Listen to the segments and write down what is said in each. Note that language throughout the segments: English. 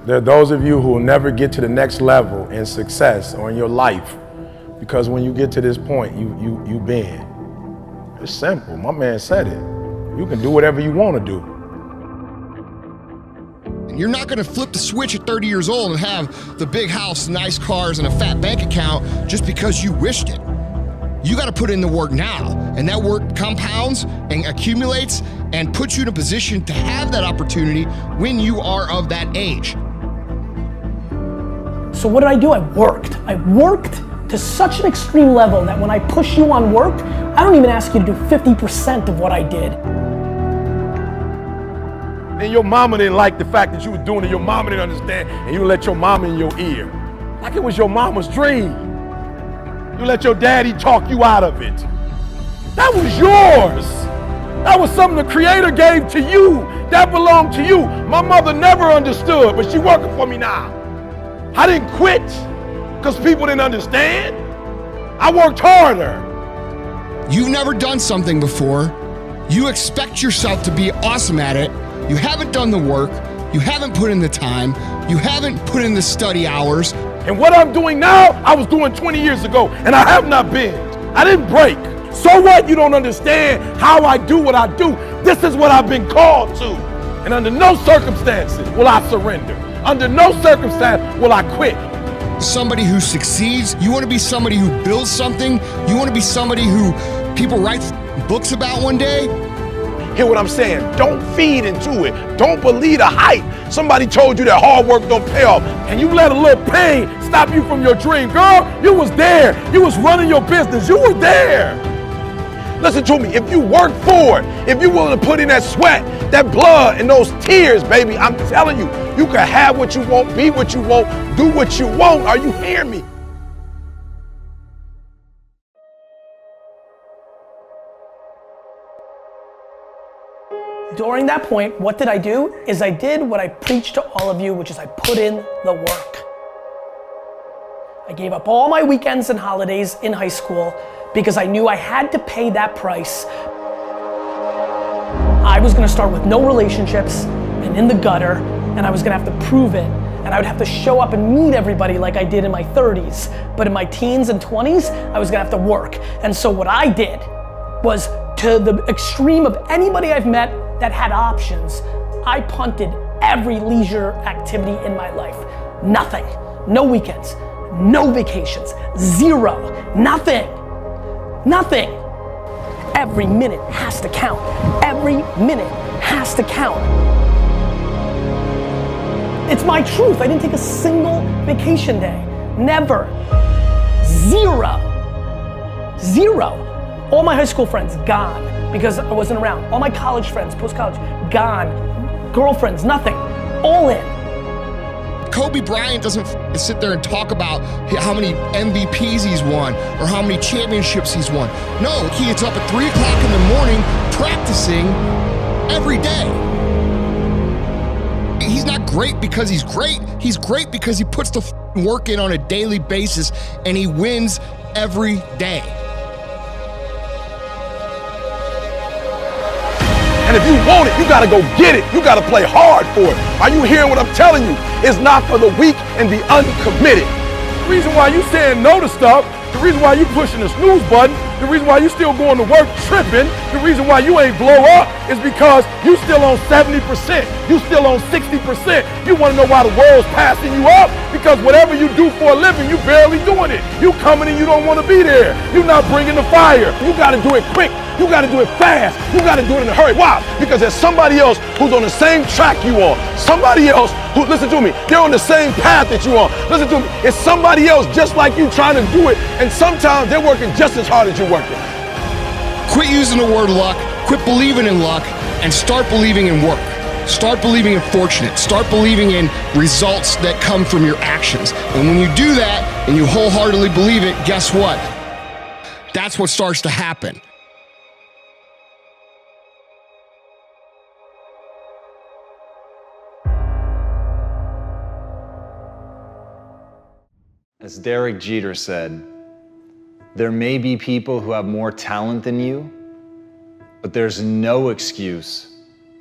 There are those of you who will never get to the next level in success or in your life because when you get to this point, you bend. It's simple. My man said it. You can do whatever you want to do. And you're not going to flip the switch at 30 years old and have the big house, nice cars, and a fat bank account just because you wished it. You got to put in the work now, and that work compounds and accumulates and puts you in a position to have that opportunity when you are of that age. So what did I do? I worked to such an extreme level that when I push you on work, I don't even ask you to do 50% of what I did. And your mama didn't like the fact that you were doing it. Your mama didn't understand, and you let your mama in your ear. Like it was your mama's dream. You let your daddy talk you out of it. That was yours. That was something the Creator gave to you. That belonged to you. My mother never understood, but she's working for me now. I didn't quit because people didn't understand. I worked harder. You've never done something before. You expect yourself to be awesome at it. You haven't done the work. You haven't put in the time. You haven't put in the study hours. And what I'm doing now, I was doing 20 years ago, and I have not been. I didn't break. So what? You don't understand how I do what I do. This is what I've been called to. And under no circumstances will I surrender. Under no circumstance will I quit. Somebody who succeeds. You want to be somebody who builds something. You want to be somebody who people write books about one day. Hear what I'm saying? Don't feed into it. Don't believe the hype. Somebody told you that hard work don't pay off, and you let a little pain stop you from your dream. Girl, you was there. You was running your business. You were there. Listen to me. If you work for it, if you're willing to put in that sweat, that blood, and those tears, baby, I'm telling you, you can have what you want, be what you want, do what you want. Are you hearing me? During that point, what did I do? Is I did what I preached to all of you, which is I put in the work. I gave up all my weekends and holidays in high school because I knew I had to pay that price. I was gonna start with no relationships and in the gutter, and I was gonna have to prove it, and I would have to show up and meet everybody like I did in my 30s. But in my teens and 20s, I was gonna have to work. And so what I did was, to the extreme of anybody I've met that had options, I punted every leisure activity in my life. Nothing. No weekends, no vacations, zero, nothing. Nothing. Every minute has to count. Every minute has to count. It's my truth. I didn't take a single vacation day. Never. Zero. Zero. All my high school friends, gone, because I wasn't around. All my college friends, post-college, gone. Girlfriends, nothing. All in. Kobe Bryant doesn't sit there and talk about how many MVPs he's won or how many championships he's won. No, he gets up at 3 o'clock in the morning practicing every day. He's not great because he's great. He's great because he puts the work in on a daily basis and he wins every day. And if you want it, you gotta go get it. You gotta play hard for it. Are you hearing what I'm telling you? It's not for the weak and the uncommitted. The reason why you saying no to stuff, the reason why you pushing the snooze button, the reason why you still going to work tripping, the reason why you ain't blow up is because you still on 70%. You still on 60%. You wanna know why the world's passing you up? Because whatever you do for a living, you barely doing it. You coming and you don't wanna be there. You not bringing the fire. You gotta do it quick. You gotta do it fast. You gotta do it in a hurry. Why? Because there's somebody else who's on the same track you on. Somebody else who, listen to me, they're on the same path that you on. Listen to me, it's somebody else just like you trying to do it, and sometimes they're working just as hard as you're working. Quit using the word luck, quit believing in luck, and start believing in work. Start believing in fortunate. Start believing in results that come from your actions. And when you do that, and you wholeheartedly believe it, guess what? That's what starts to happen. As Derek Jeter said, there may be people who have more talent than you, but there's no excuse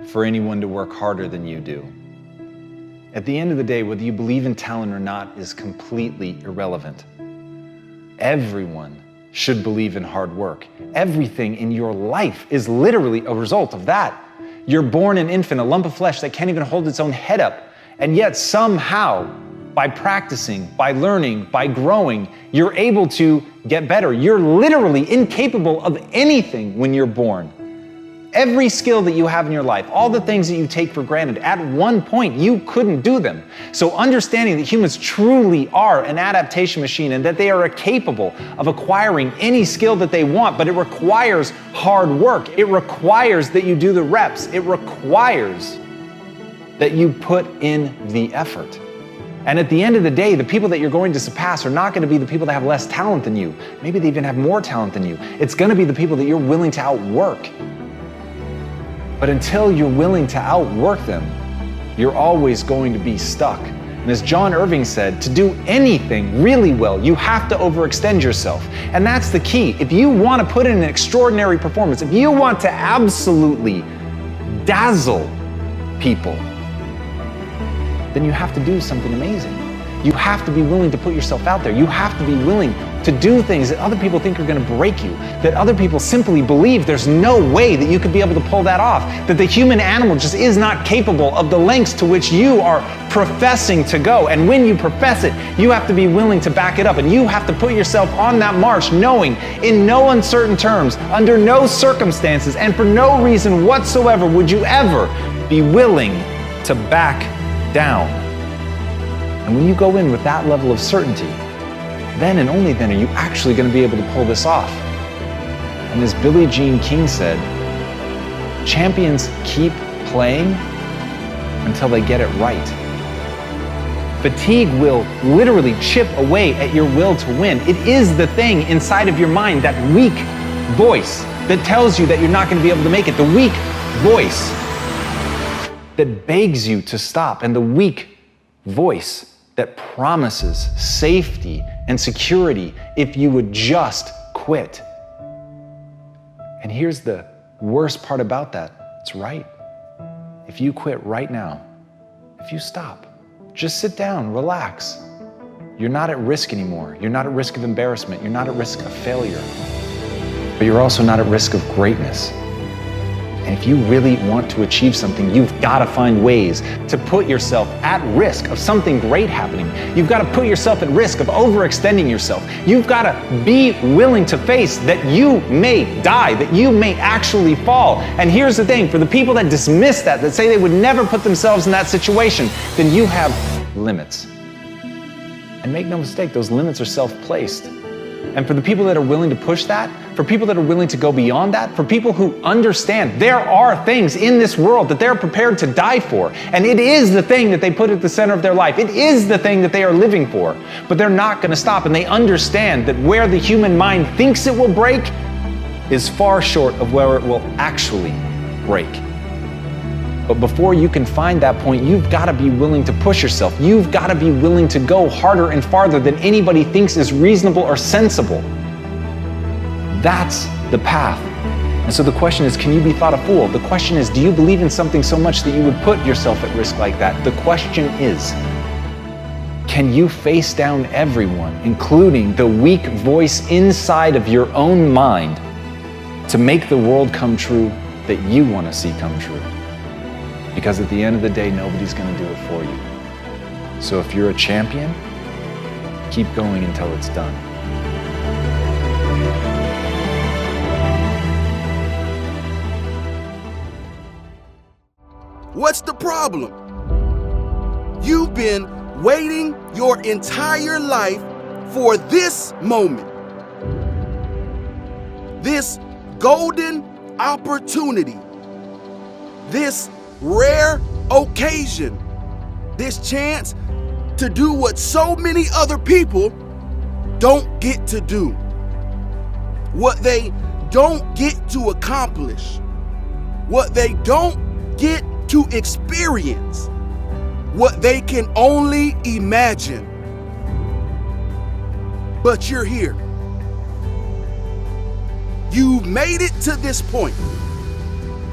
for anyone to work harder than you do. At the end of the day, whether you believe in talent or not is completely irrelevant. Everyone should believe in hard work. Everything in your life is literally a result of that. You're born an infant, a lump of flesh that can't even hold its own head up. And yet somehow, by practicing, by learning, by growing, you're able to get better. You're literally incapable of anything when you're born. Every skill that you have in your life, all the things that you take for granted, at one point you couldn't do them. So understanding that humans truly are an adaptation machine and that they are capable of acquiring any skill that they want, but it requires hard work. It requires that you do the reps. It requires that you put in the effort. And at the end of the day, the people that you're going to surpass are not going to be the people that have less talent than you. Maybe they even have more talent than you. It's going to be the people that you're willing to outwork. But until you're willing to outwork them, you're always going to be stuck. And as John Irving said, to do anything really well, you have to overextend yourself. And that's the key. If you want to put in an extraordinary performance, if you want to absolutely dazzle people, then you have to do something amazing. You have to be willing to put yourself out there. You have to be willing to do things that other people think are going to break you, that other people simply believe there's no way that you could be able to pull that off, that the human animal just is not capable of the lengths to which you are professing to go. And when you profess it, you have to be willing to back it up, and you have to put yourself on that march knowing in no uncertain terms, under no circumstances, and for no reason whatsoever would you ever be willing to back down. And when you go in with that level of certainty, then and only then are you actually going to be able to pull this off. And as Billie Jean King said, champions keep playing until they get it right. Fatigue will literally chip away at your will to win. It is the thing inside of your mind, that weak voice that tells you that you're not going to be able to make it, the weak voice that begs you to stop, and the weak voice that promises safety and security if you would just quit. And here's the worst part about that. It's right. If you quit right now, if you stop, just sit down, relax. You're not at risk anymore. You're not at risk of embarrassment. You're not at risk of failure. But you're also not at risk of greatness. And if you really want to achieve something, you've got to find ways to put yourself at risk of something great happening. You've got to put yourself at risk of overextending yourself. You've got to be willing to face that you may die, that you may actually fall. And here's the thing, for the people that dismiss that say they would never put themselves in that situation, then you have limits. And make no mistake, those limits are self-placed. And for the people that are willing to push that, for people that are willing to go beyond that, for people who understand there are things in this world that they're prepared to die for, and it is the thing that they put at the center of their life. It is the thing that they are living for, but they're not going to stop, and they understand that where the human mind thinks it will break is far short of where it will actually break. But before you can find that point, you've got to be willing to push yourself. You've got to be willing to go harder and farther than anybody thinks is reasonable or sensible. That's the path. And so the question is, can you be thought a fool? The question is, do you believe in something so much that you would put yourself at risk like that? The question is, can you face down everyone, including the weak voice inside of your own mind, to make the world come true that you want to see come true? Because at the end of the day, nobody's going to do it for you. So if you're a champion, keep going until it's done. What's the problem? You've been waiting your entire life for this moment. This golden opportunity. This rare occasion, this chance to do what so many other people don't get to do, what they don't get to accomplish, what they don't get to experience, what they can only imagine. But you're here. You've made it to this point.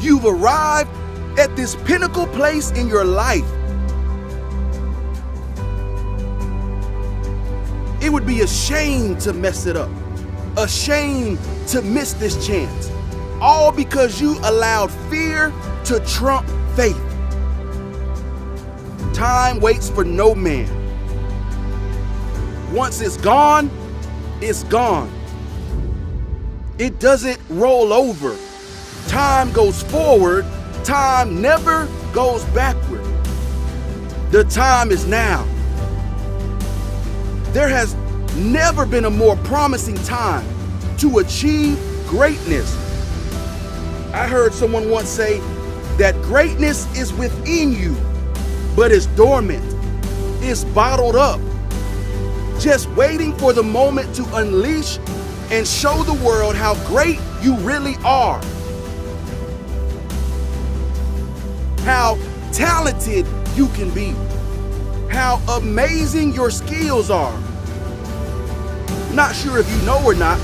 You've arrived at this pinnacle place in your life. It would be a shame to mess it up. A shame to miss this chance. All because you allowed fear to trump faith. Time waits for no man. Once it's gone, it's gone. It doesn't roll over. Time goes forward. Time never goes backward. The time is now. There has never been a more promising time to achieve greatness. I heard someone once say that greatness is within you, but it's dormant. It's bottled up, just waiting for the moment to unleash and show the world how great you really are. How talented you can be. How amazing your skills are. Not sure if you know or not,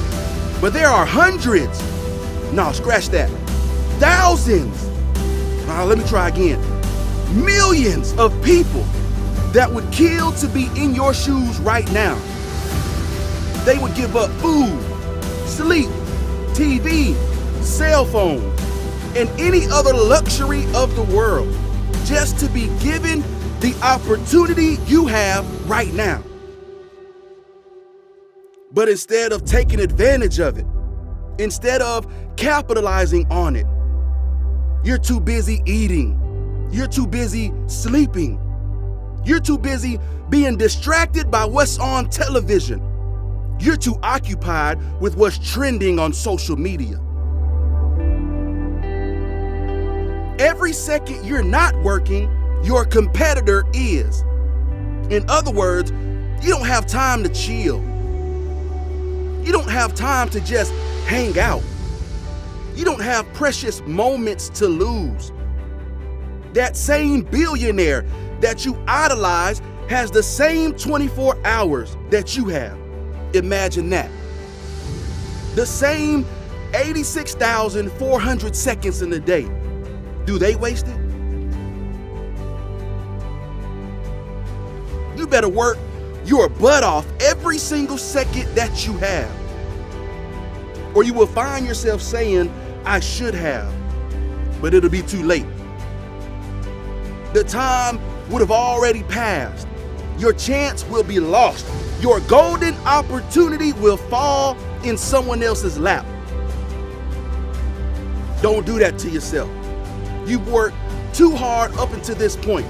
but there are hundreds. No, scratch that. Thousands. Let me try again. Millions of people that would kill to be in your shoes right now. They would give up food, sleep, TV, cell phone, and any other luxury of the world just to be given the opportunity you have right now. But instead of taking advantage of it, instead of capitalizing on it, you're too busy eating. You're too busy sleeping. You're too busy being distracted by what's on television. You're too occupied with what's trending on social media. Every second you're not working, your competitor is. In other words, you don't have time to chill. You don't have time to just hang out. You don't have precious moments to lose. That same billionaire that you idolize has the same 24 hours that you have. Imagine that. The same 86,400 seconds in a day. Do they waste it? You better work your butt off every single second that you have. Or you will find yourself saying, I should have, but it'll be too late. The time would have already passed. Your chance will be lost. Your golden opportunity will fall in someone else's lap. Don't do that to yourself. You've worked too hard up until this point.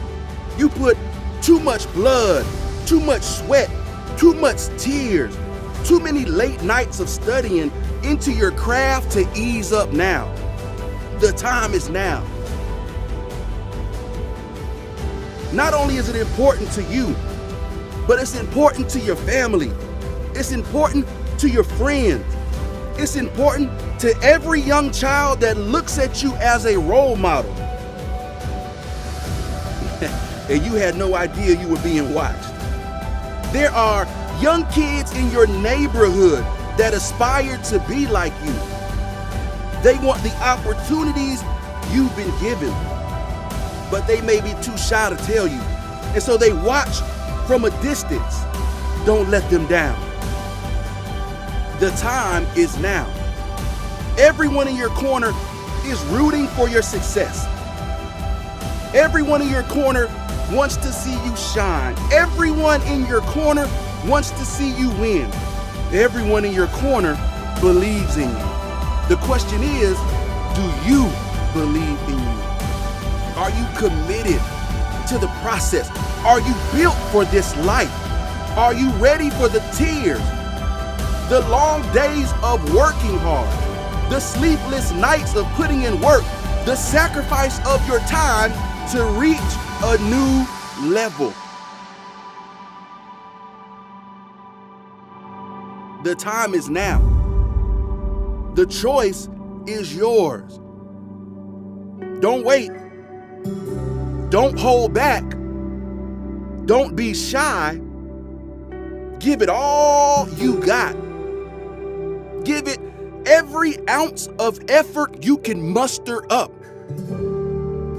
You put too much blood, too much sweat, too much tears, too many late nights of studying into your craft to ease up now. The time is now. Not only is it important to you, but it's important to your family. It's important to your friends. It's important to every young child that looks at you as a role model. And you had no idea you were being watched. There are young kids in your neighborhood that aspire to be like you. They want the opportunities you've been given, but they may be too shy to tell you. And so they watch from a distance. Don't let them down. The time is now. Everyone in your corner is rooting for your success. Everyone in your corner wants to see you shine. Everyone in your corner wants to see you win. Everyone in your corner believes in you. The question is, do you believe in you? Are you committed to the process? Are you built for this life? Are you ready for the tears, the long days of working hard, the sleepless nights of putting in work, the sacrifice of your time to reach a new level? The time is now. The choice is yours. Don't wait. Don't hold back. Don't be shy. Give it all you got. Give it every ounce of effort you can muster up.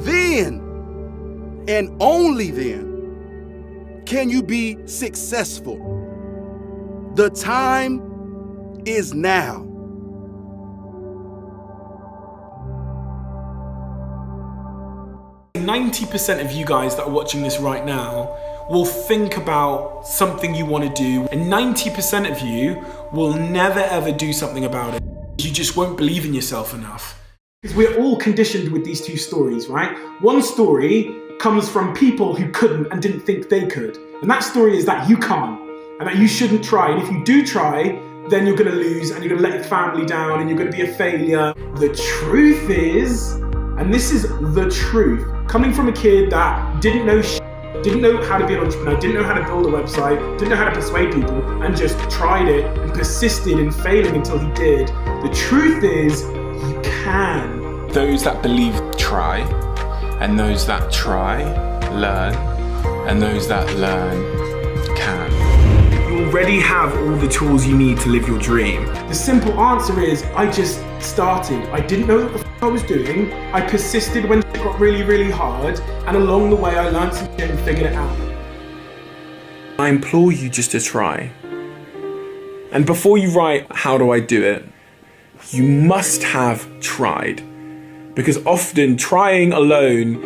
Then, and only then, can you be successful. The time is now. %90 of you guys that are watching this right now will think about something you want to do, and 90% of you will never ever do something about it. You just won't believe in yourself enough. Because we're all conditioned with these two stories, right? One story comes from people who couldn't and didn't think they could. And that story is that you can't, and that you shouldn't try. And if you do try, then you're gonna lose, and you're gonna let your family down, and you're gonna be a failure. The truth is, and this is the truth, coming from a kid that didn't know how to be an entrepreneur, didn't know how to build a website, didn't know how to persuade people, and just tried it and persisted in failing until he did. The truth is, you can. Those that believe try, and those that try learn, and those that learn can. You already have all the tools you need to live your dream. The simple answer is, I just started. I didn't know what the I was doing. I persisted when it got really, really hard, and along the way I learned some shit and figured it out. I implore you just to try. And before you write, how do I do it? You must have tried. Because often trying alone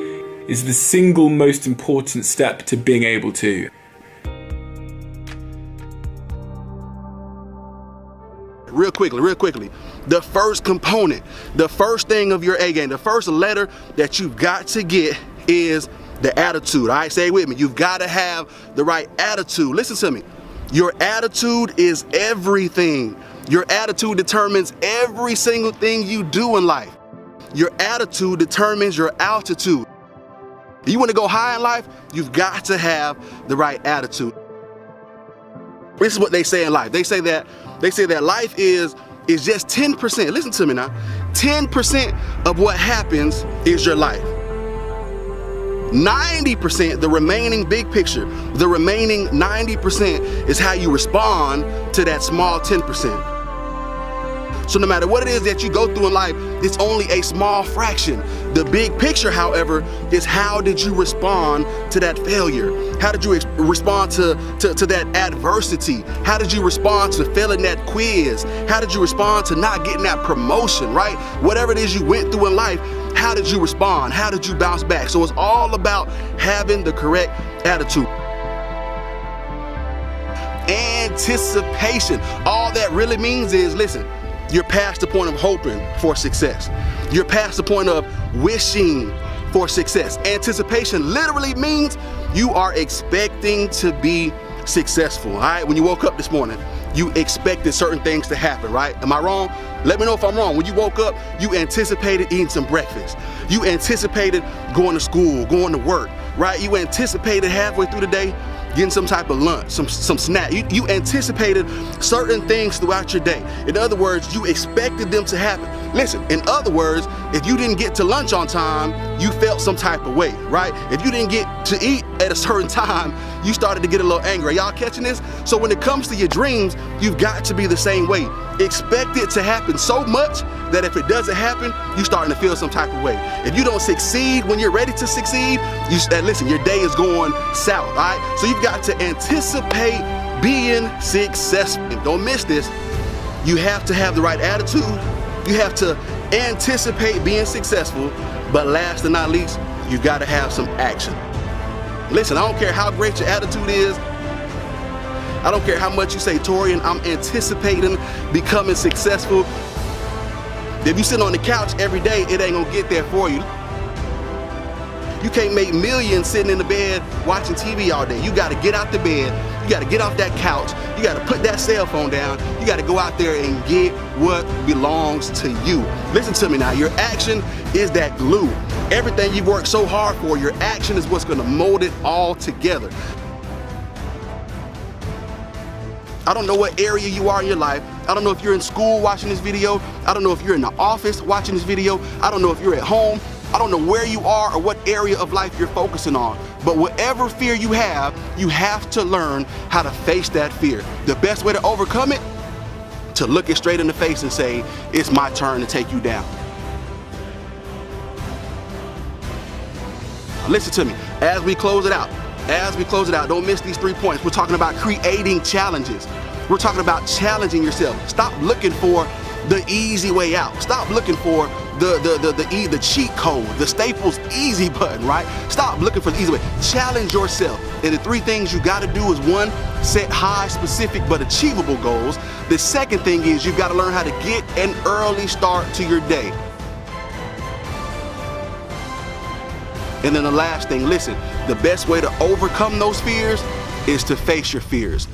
is the single most important step to being able to. Real quickly. The first component, the first thing of your A game, the first letter that you've got to get is the attitude. All right, say it with me. You've got to have the right attitude. Listen to me. Your attitude is everything. Your attitude determines every single thing you do in life. Your attitude determines your altitude. You want to go high in life, you've got to have the right attitude. This is what they say in life. They say that life is just 10%. Listen to me now. 10% of what happens is your life. 90%, the remaining big picture, the remaining 90% is how you respond to that small 10%. So no matter what it is that you go through in life, it's only a small fraction. The big picture, however, is how did you respond to that failure? How did you respond to that adversity? How did you respond to failing that quiz? How did you respond to not getting that promotion, right? Whatever it is you went through in life, how did you respond? How did you bounce back? So it's all about having the correct attitude. Anticipation. All that really means is, listen, you're past the point of hoping for success. You're past the point of wishing for success. Anticipation literally means you are expecting to be successful, all right? When you woke up this morning, you expected certain things to happen, right? Am I wrong? Let me know if I'm wrong. When you woke up, you anticipated eating some breakfast. You anticipated going to school, going to work, right? You anticipated halfway through the day getting some type of lunch, some snack. You anticipated certain things throughout your day. In other words, you expected them to happen. Listen, in other words, if you didn't get to lunch on time, you felt some type of way, right? If you didn't get to eat at a certain time, you started to get a little angry. Are y'all catching this? So when it comes to your dreams, you've got to be the same way. Expect it to happen so much that if it doesn't happen, you're starting to feel some type of way. If you don't succeed when you're ready to succeed, listen, your day is going south, all right? So you've got to anticipate being successful. Don't miss this. You have to have the right attitude. You have to anticipate being successful, but last and not least, you've got to have some action. Listen, I don't care how great your attitude is. I don't care how much you say, Torian, I'm anticipating becoming successful. If you sit on the couch every day, it ain't gonna get there for you. You can't make millions sitting in the bed watching TV all day. You gotta get out the bed, you gotta get off that couch, you gotta put that cell phone down, you gotta go out there and get what belongs to you. Listen to me now, your action is that glue. Everything you've worked so hard for, your action is what's gonna mold it all together. I don't know what area you are in your life. I don't know if you're in school watching this video. I don't know if you're in the office watching this video. I don't know if you're at home. I don't know where you are or what area of life you're focusing on. But whatever fear you have to learn how to face that fear. The best way to overcome it, to look it straight in the face and say, it's my turn to take you down. Listen to me, as we close it out, don't miss these 3 points. We're talking about creating challenges. We're talking about challenging yourself. Stop looking for the easy way out. Stop looking for the cheat code, the Staples easy button, right? Stop looking for the easy way. Challenge yourself. And the 3 things you got to do is, 1, set high, specific, but achievable goals. The second thing is you've got to learn how to get an early start to your day. And then the last thing, listen, the best way to overcome those fears is to face your fears.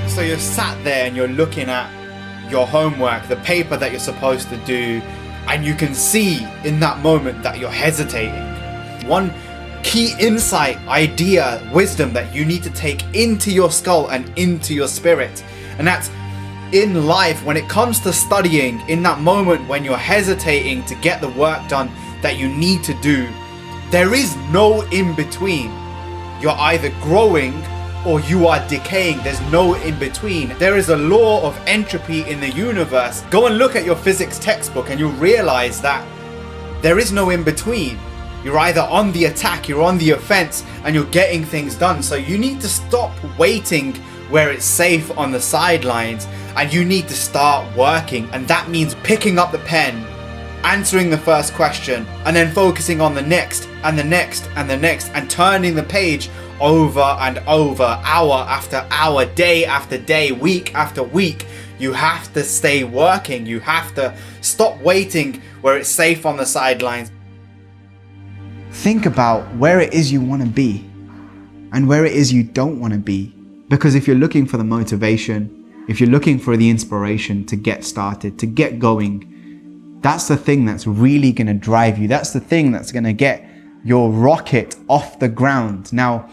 So you're sat there and you're looking at your homework, the paper that you're supposed to do, and you can see in that moment that you're hesitating. One key insight, idea, wisdom that you need to take into your skull and into your spirit, and that's in life, when it comes to studying, in that moment when you're hesitating to get the work done that you need to do, there is no in between. You're either growing or you are decaying. There's no in between. There is a law of entropy in the universe. Go and look at your physics textbook and you'll realize that there is no in between. You're either on the attack, you're on the offense, and you're getting things done. So you need to stop waiting where it's safe on the sidelines, and you need to start working. And that means picking up the pen, answering the first question, and then focusing on the next and the next and the next, and turning the page over and over, hour after hour, day after day, week after week. You have to stay working. You have to stop waiting where it's safe on the sidelines. Think about where it is you want to be and where it is you don't want to be. Because if you're looking for the motivation, if you're looking for the inspiration to get started, to get going, that's the thing that's really going to drive you. That's the thing that's going to get your rocket off the ground. Now,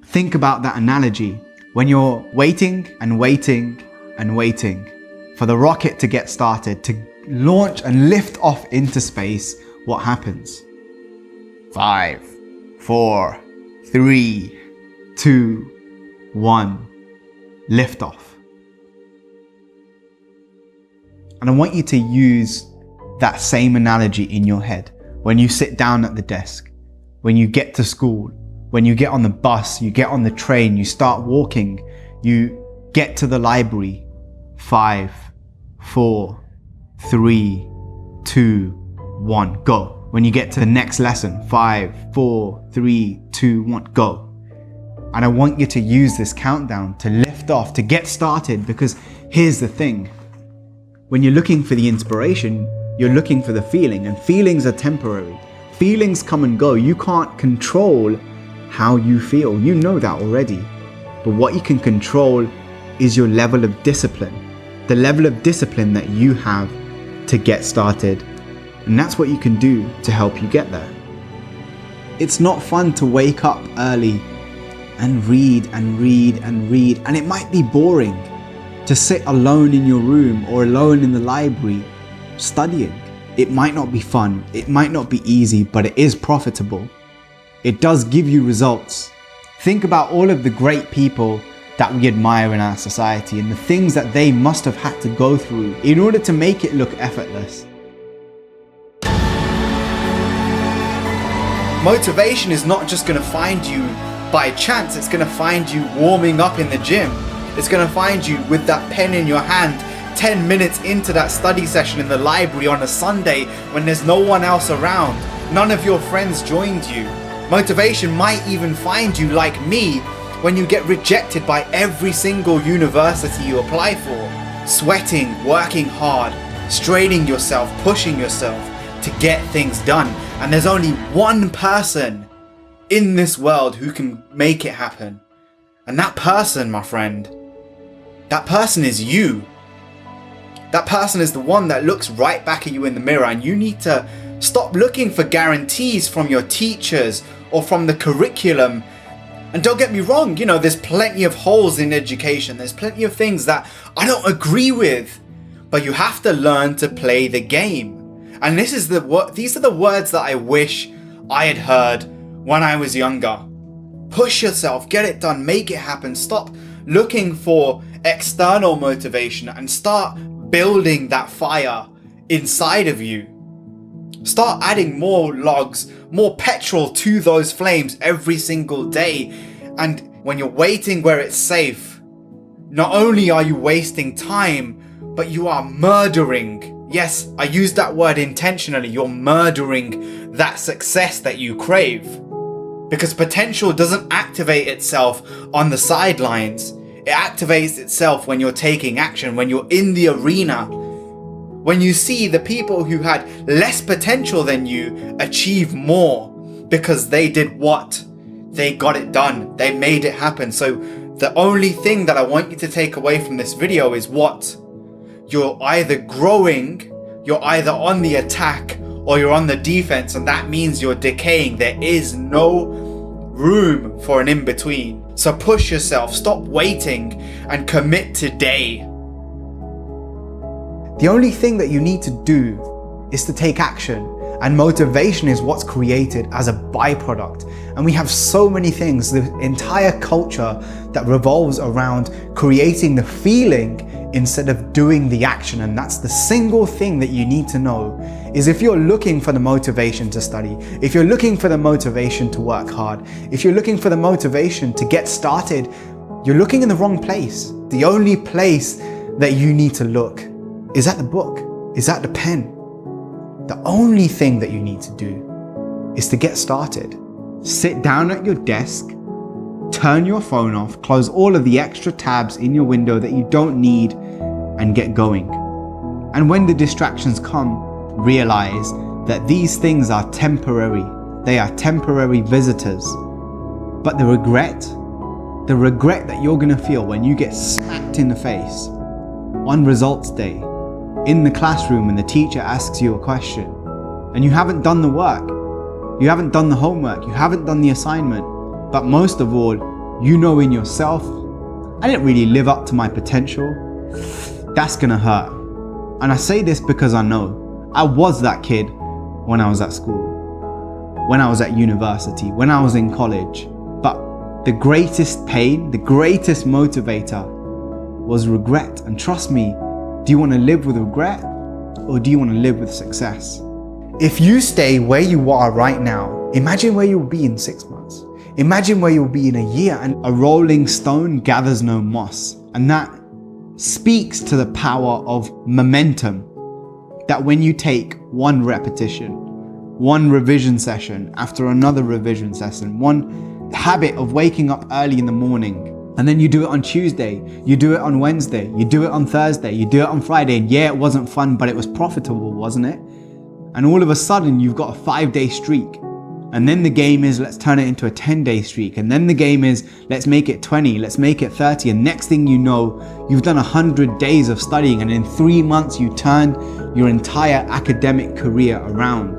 think about that analogy. When you're waiting and waiting and waiting for the rocket to get started, to launch and lift off into space, what happens? 5, 4, 3, 2, 1, lift off. And I want you to use that same analogy in your head. When you sit down at the desk, when you get to school, when you get on the bus, you get on the train, you start walking, you get to the library. 5, 4, 3, 2, 1, go. When you get to the next lesson, 5, 4, 3, 2, 1, go. And I want you to use this countdown to lift off, to get started, because here's the thing. When you're looking for the inspiration, you're looking for the feeling, and feelings are temporary. Feelings come and go. You can't control how you feel. You know that already. But what you can control is your level of discipline. The level of discipline that you have to get started. And that's what you can do to help you get there. It's not fun to wake up early and read and read and read. And it might be boring to sit alone in your room or alone in the library studying. It might not be fun. It might not be easy, but it is profitable. It does give you results. Think about all of the great people that we admire in our society and the things that they must have had to go through in order to make it look effortless. Motivation is not just going to find you by chance. It's going to find you warming up in the gym. It's going to find you with that pen in your hand 10 minutes into that study session in the library on a Sunday when there's no one else around. None of your friends joined you. Motivation might even find you, like me, when you get rejected by every single university you apply for. Sweating, working hard, straining yourself, pushing yourself to get things done. And there's only one person in this world who can make it happen. And that person, my friend, that person is you. That person is the one that looks right back at you in the mirror, and you need to stop looking for guarantees from your teachers or from the curriculum. And don't get me wrong, you know, there's plenty of holes in education. There's plenty of things that I don't agree with, but you have to learn to play the game. And these are the words that I wish I had heard when I was younger. Push yourself, get it done, make it happen. Stop looking for external motivation and start building that fire inside of you. Start adding more logs, more petrol to those flames every single day. And when you're waiting where it's safe, not only are you wasting time, but you are murdering. Yes, I use that word intentionally. You're murdering that success that you crave. Because potential doesn't activate itself on the sidelines. It activates itself when you're taking action, when you're in the arena. When you see the people who had less potential than you achieve more because they did what? They got it done. They made it happen. So the only thing that I want you to take away from this video is what? You're either growing, you're either on the attack, or you're on the defense, and that means you're decaying. There is no room for an in-between. So push yourself, stop waiting, and commit today. The only thing that you need to do is to take action, and motivation is what's created as a byproduct. And we have so many things, the entire culture that revolves around creating the feeling instead of doing the action. And that's the single thing that you need to know, is if you're looking for the motivation to study, if you're looking for the motivation to work hard, if you're looking for the motivation to get started, you're looking in the wrong place. The only place that you need to look is at the book, is at the pen. The only thing that you need to do is to get started. Sit down at your desk, turn your phone off, close all of the extra tabs in your window that you don't need, and get going. And when the distractions come, realize that these things are temporary. They are temporary visitors. But the regret that you're gonna feel when you get smacked in the face on results day, in the classroom when the teacher asks you a question and you haven't done the work, you haven't done the homework, you haven't done the assignment, but most of all, you know in yourself, I didn't really live up to my potential, that's gonna hurt. And I say this because I know I was that kid when I was at school, when I was at university, when I was in college. But the greatest pain, the greatest motivator was regret. And trust me, do you want to live with regret, or do you want to live with success? If you stay where you are right now, imagine where you'll be in 6 months. Imagine where you'll be in a year. And a rolling stone gathers no moss. And that speaks to the power of momentum. That when you take one repetition, one revision session after another revision session, one habit of waking up early in the morning, and then you do it on Tuesday, you do it on Wednesday, you do it on Thursday, you do it on Friday, and yeah, it wasn't fun, but it was profitable, wasn't it? And all of a sudden, you've got a 5-day streak. And then the game is, let's turn it into a 10-day streak. And then the game is, let's make it 20, let's make it 30. And next thing you know, you've done 100 days of studying. And in 3 months, you turned your entire academic career around.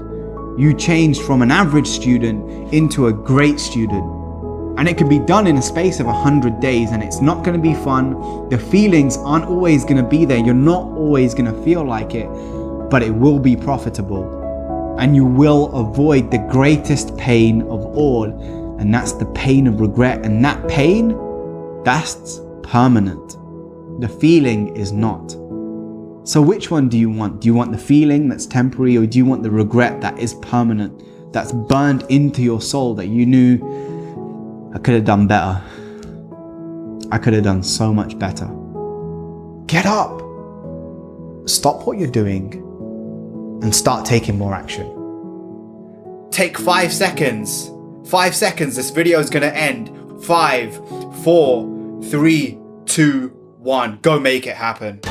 You changed from an average student into a great student. And it can be done in a space of 100 days, and it's not going to be fun. The feelings aren't always going to be there. You're not always going to feel like it, but it will be profitable. And you will avoid the greatest pain of all, and that's the pain of regret. And that pain, that's permanent. The feeling is not. So which one do you want? Do you want the feeling that's temporary, or do you want the regret that is permanent, that's burned into your soul, that you knew, I could have done better. I could have done so much better. Get up. Stop what you're doing and start taking more action. Take 5 seconds. 5 seconds. This video is going to end. 5, 4, 3, 2, 1. Go make it happen.